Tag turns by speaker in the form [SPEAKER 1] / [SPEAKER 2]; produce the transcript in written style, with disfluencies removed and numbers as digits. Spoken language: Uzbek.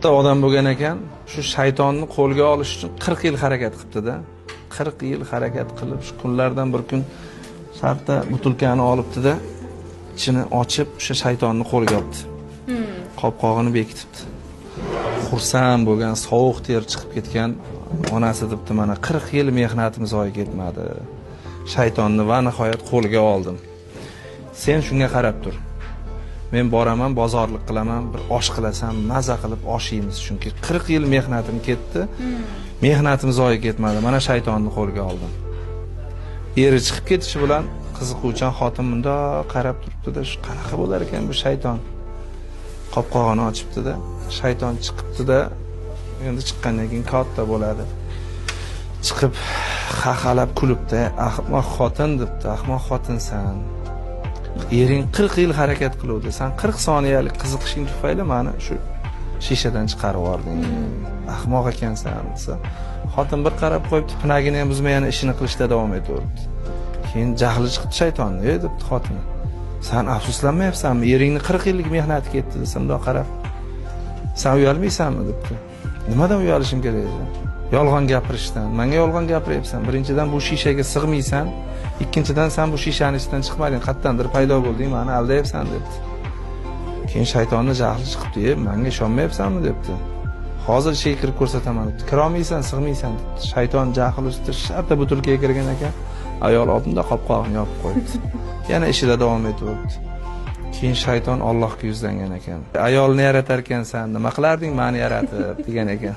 [SPEAKER 1] katta odam bo'lgan ekan, shu shaytonni qo'lga olish uchun 40 yil harakat qilibdi-da. 40 yil harakat qilib, shu kunlardan bir kun shartta butilkani olibdi-da, ichini ochib, o'sha shaytonni qo'lga olibdi. Qopqog'ini bekitibdi. Xursand bo'lgan, sovuq ter chiqib ketgan onasi debdi, mana 40 yil mehnatim zoyi ketmadi. Shaytonni va nihoyat qo'lga oldim. Sen shunga qarab tur. Men boraman, bozorlik qilaman, bir osh qilasam, maza qilib osh yeymiz, chunki 40 yil mehnatim ketdi. Mehnatim zoyi ketmadi. Mana shaytonni qo'lga oldim. Eri chiqib ketishi bilan qiziquvchan xotin bunda qarab turibdi-da, shu qanaqa bo'lar ekan bu shayton? Qopqog'ini ochibdi-da, shayton chiqibdi-da, endi chiqqandan keyin katta bo'ladi. Chiqib xaxalab kulibdi, "Ahmoq xotin" debdi, "Ahmoq xotinsan. Ering 40 yil harakat qiluvdi. Sen 40 soniyalik qiziqishing tufayli meni shu shishadan chiqarib yubording. Ahmoq ekansan" desa, xotin bir qarab qo'yibdi, pinagini ham buzmayani ishini qilishda davom etaverdi. Keyin jahli chiqdi shaytonni, "Ey" debdi xotin. "Sen afsuslanmayapsanmi? Eringni 40 yillik mehnati ketdi" desa, bundoq qarab, "Sen uyalmaysanmi?" debdi. "Nimadan uyalishim kerak edi? Yolg'on gapirishdan. Menga yolg'on gapiryapsan. Birinchidan bu shishaga sig'maysan, ikkinchidan sen bu shishaning ichidan chiqmading, qayerdandir paydo bo'lding, meni aldayapsan" debdi. Keyin shaytonning jahli chiqibdi, "Menga ishonmayapsanmi?" debdi. "Hozir ishga kirib ko'rsataman" debdi. "Kira olmaysan, sig'maysan" debdi. Shayton jahli ustida shartta butilkaga kirgan ekan, ayol oldinda qopqog'ini yopib qo'yibdi. Yana ishida davom etaverdi. Keyin shayton Allohga yuzlangan ekan. "Ayolni yaratar ekansan, nima qilarding meni yaratib?" degan ekan.